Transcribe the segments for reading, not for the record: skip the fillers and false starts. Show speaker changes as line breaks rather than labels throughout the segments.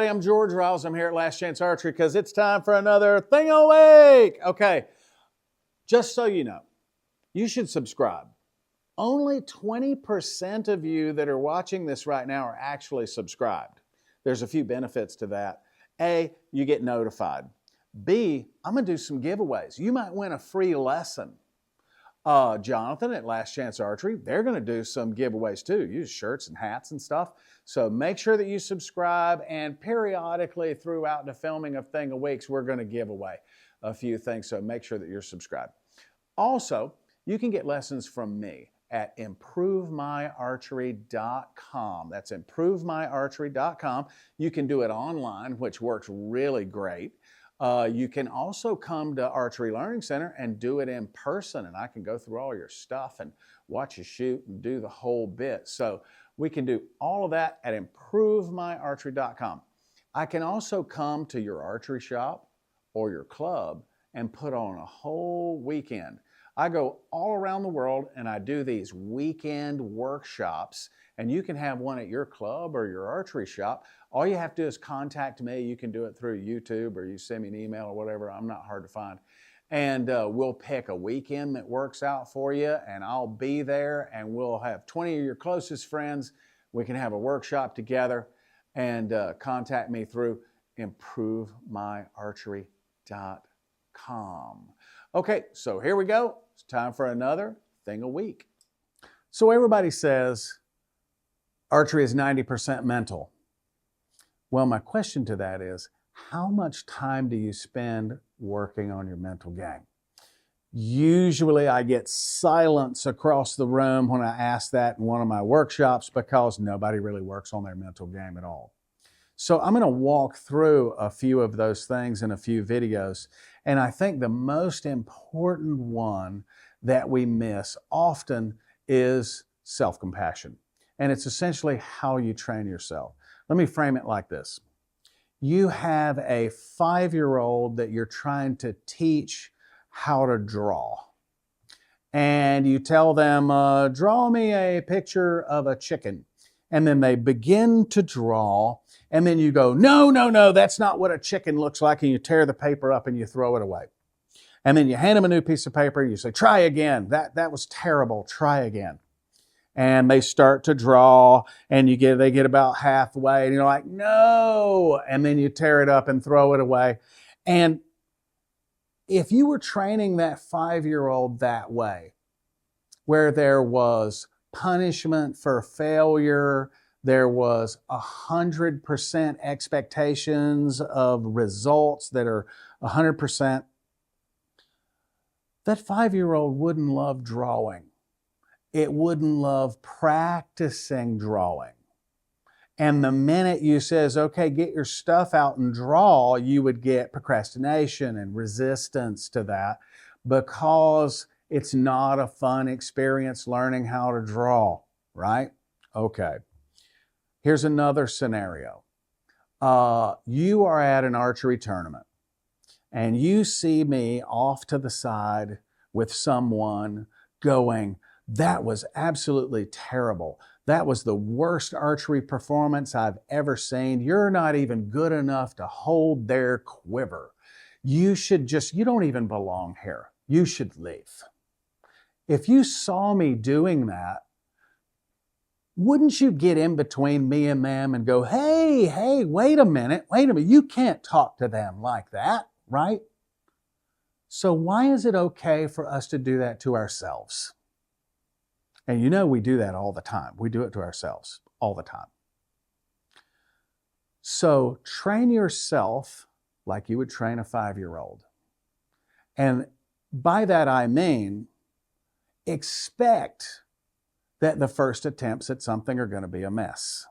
everybody. I'm George Riles. I'm here at Last Chance Archery because it's time for another thing a week. Okay, just so you know, you should subscribe. Only 20% of you that are watching this right now are actually subscribed. There's a few benefits to that. A, you get notified. B, I'm going to do some giveaways. You might win a free lesson. Jonathan at Last Chance Archery, they're going to do some giveaways too. Use shirts and hats and stuff. So make sure that you subscribe, and periodically throughout the filming of Thing of Weeks, we're going to give away a few things. So make sure that you're subscribed. Also, you can get lessons from me at improvemyarchery.com. That's improvemyarchery.com. You can do it online, which works really great. You can also come to Archery Learning Center and do it in person, and I can go through all your stuff and watch you shoot and do the whole bit. So we can do all of that at improvemyarchery.com. I can also come to your archery shop or your club and put on a whole weekend. I go all around the world and I do these weekend workshops, and you can have one at your club or your archery shop. All you have to do is contact me. You can do it through YouTube, or you send me an email or whatever. I'm not hard to find. And we'll pick a weekend that works out for you, and I'll be there, and we'll have 20 of your closest friends. We can have a workshop together, and contact me through improvemyarchery.com. Okay, so here we go. It's time for another Thing a Week. So everybody says archery is 90% mental. Well, my question to that is, how much time do you spend working on your mental game? Usually I get silence across the room when I ask that in one of my workshops, because nobody really works on their mental game at all. So I'm going to walk through a few of those things in a few videos. And I think the most important one that we miss often is self-compassion. And it's essentially how you train yourself. Let me frame it like this. You have a 5-year-old that you're trying to teach how to draw. And you tell them, draw me a picture of a chicken. And then they begin to draw. And then you go, no, that's not what a chicken looks like. And you tear the paper up and you throw it away. And then you hand them a new piece of paper and you say, try again. That was terrible. Try again. And they start to draw, and they get about halfway, and you're like, no, and then you tear it up and throw it away. And if you were training that 5-year-old that way, where there was punishment for failure, there was 100% expectations of results that are 100%, that 5-year-old wouldn't love drawing. It wouldn't love practicing drawing. And the minute you says, okay, get your stuff out and draw, you would get procrastination and resistance to that, because it's not a fun experience learning how to draw, right? Okay. Here's another scenario. You are at an archery tournament and you see me off to the side with someone going, that was absolutely terrible. That was the worst archery performance I've ever seen. You're not even good enough to hold their quiver. You don't even belong here. You should leave. If you saw me doing that, wouldn't you get in between me and them and go, hey, wait a minute. You can't talk to them like that, right? So why is it okay for us to do that to ourselves? And you know we do that all the time. We do it to ourselves all the time. So train yourself like you would train a 5-year-old. And by that I mean, expect that the first attempts at something are going to be a mess.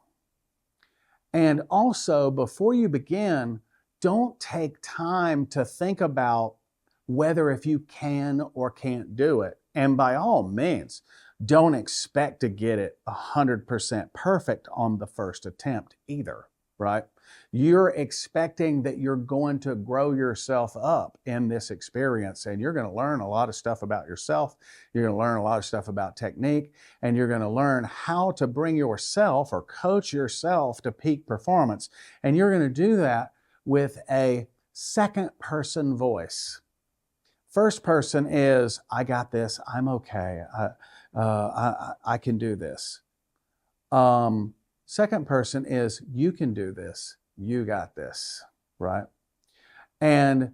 And also, before you begin, don't take time to think about whether if you can or can't do it. And by all means, don't expect to get it 100% perfect on the first attempt either. right? You're expecting that you're going to grow yourself up in this experience, and you're going to learn a lot of stuff about yourself. You're going to learn a lot of stuff about technique, and you're going to learn how to bring yourself or coach yourself to peak performance. And you're going to do that with a second person voice. First person is, I got this, I'm okay, I can do this. Second person is, you can do this, you got this, right? And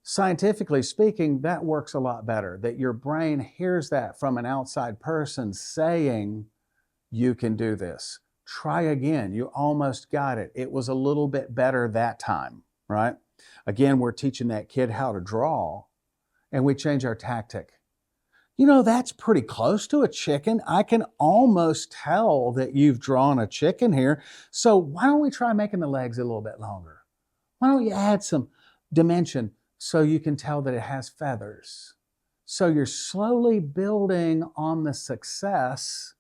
scientifically speaking, that works a lot better, that your brain hears that from an outside person saying, you can do this. Try again, you almost got it. It was a little bit better that time, right? Again, we're teaching that kid how to draw, and we change our tactic. You know, that's pretty close to a chicken. I can almost tell that you've drawn a chicken here. So why don't we try making the legs a little bit longer? Why don't you add some dimension so you can tell that it has feathers? So you're slowly building on the success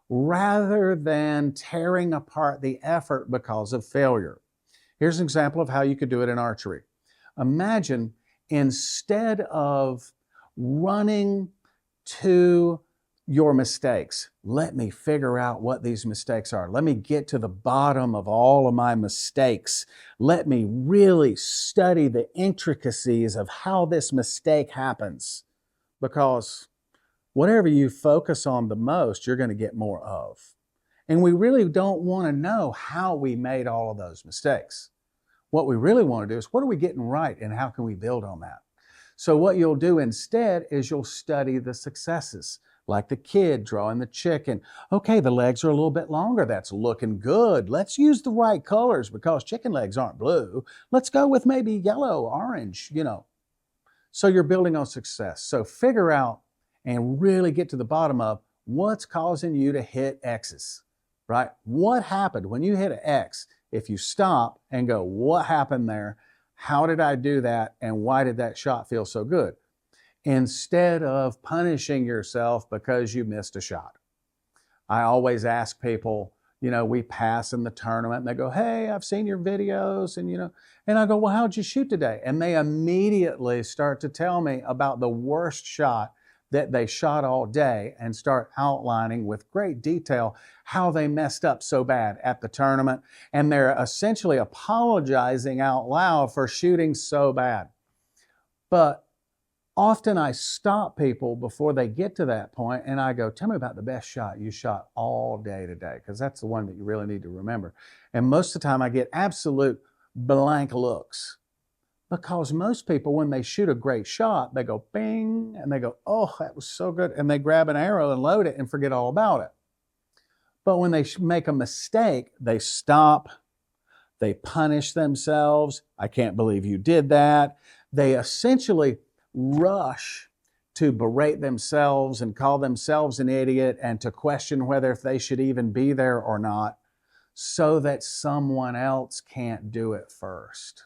rather than tearing apart the effort because of failure. Here's an example of how you could do it in archery. Imagine instead of running to your mistakes, let me figure out what these mistakes are. Let me get to the bottom of all of my mistakes. Let me really study the intricacies of how this mistake happens. Because whatever you focus on the most, you're going to get more of. And we really don't want to know how we made all of those mistakes. What we really want to do is, what are we getting right and how can we build on that? So what you'll do instead is you'll study the successes, like the kid drawing the chicken. Okay, the legs are a little bit longer. That's looking good. Let's use the right colors because chicken legs aren't blue. Let's go with maybe yellow, orange, you know. So you're building on success. So figure out and really get to the bottom of what's causing you to hit X's, right? What happened when you hit an X? If you stop and go, what happened there? How did I do that? And why did that shot feel so good? Instead of punishing yourself because you missed a shot. I always ask people, you know, we pass in the tournament and they go, hey, I've seen your videos. And, you know, and I go, well, how'd you shoot today? And they immediately start to tell me about the worst shot that they shot all day and start outlining with great detail how they messed up so bad at the tournament. And they're essentially apologizing out loud for shooting so bad. But often I stop people before they get to that point and I go, tell me about the best shot you shot all day today, because that's the one that you really need to remember. And most of the time I get absolute blank looks. Because most people, when they shoot a great shot, they go bing, and they go, oh, that was so good. And they grab an arrow and load it and forget all about it. But when they make a mistake, they stop, they punish themselves. I can't believe you did that. They essentially rush to berate themselves and call themselves an idiot and to question whether if they should even be there or not, so that someone else can't do it first.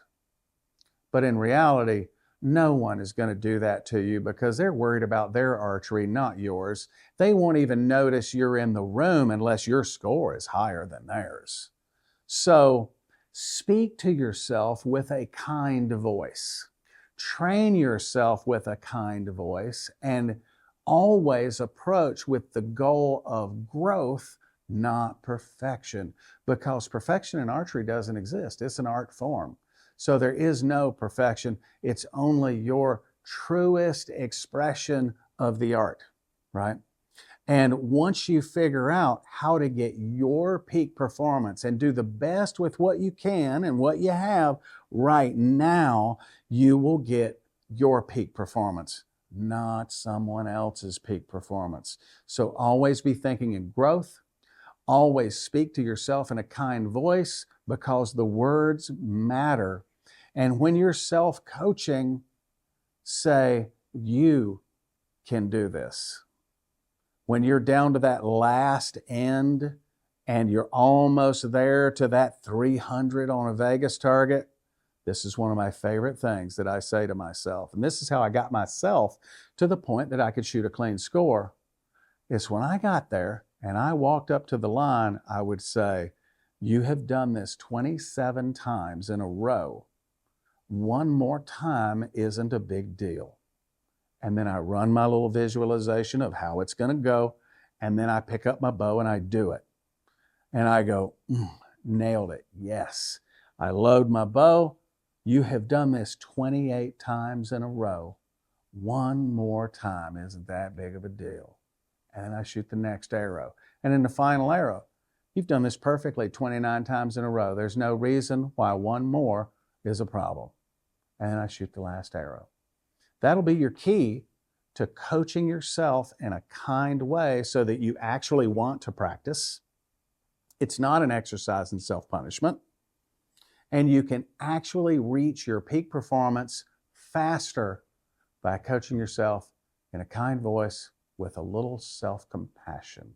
But in reality, no one is going to do that to you because they're worried about their archery, not yours. They won't even notice you're in the room unless your score is higher than theirs. So speak to yourself with a kind voice. Train yourself with a kind voice and always approach with the goal of growth, not perfection, because perfection in archery doesn't exist. It's an art form. So there is no perfection. It's only your truest expression of the art, right? And once you figure out how to get your peak performance and do the best with what you can and what you have right now, you will get your peak performance, not someone else's peak performance. So always be thinking in growth. Always speak to yourself in a kind voice because the words matter. And when you're self-coaching, say, you can do this. When you're down to that last end and you're almost there to that 300 on a Vegas target, this is one of my favorite things that I say to myself. And this is how I got myself to the point that I could shoot a clean score. It's when I got there and I walked up to the line, I would say, You have done this 27 times in a row. One more time isn't a big deal. And then I run my little visualization of how it's going to go. And then I pick up my bow and I do it. And I go, nailed it. Yes. I load my bow. You have done this 28 times in a row. One more time isn't that big of a deal. And I shoot the next arrow. And in the final arrow, you've done this perfectly 29 times in a row. There's no reason why one more is a problem. And I shoot the last arrow. That'll be your key to coaching yourself in a kind way so that you actually want to practice. It's not an exercise in self-punishment. And you can actually reach your peak performance faster by coaching yourself in a kind voice with a little self-compassion.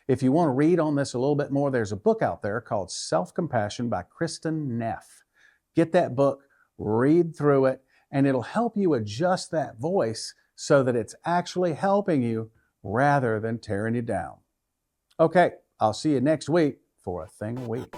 If you want to read on this a little bit more, there's a book out there called Self-Compassion by Kristen Neff. Get that book, read through it, and it'll help you adjust that voice so that it's actually helping you rather than tearing you down. Okay, I'll see you next week for a Thing a Week.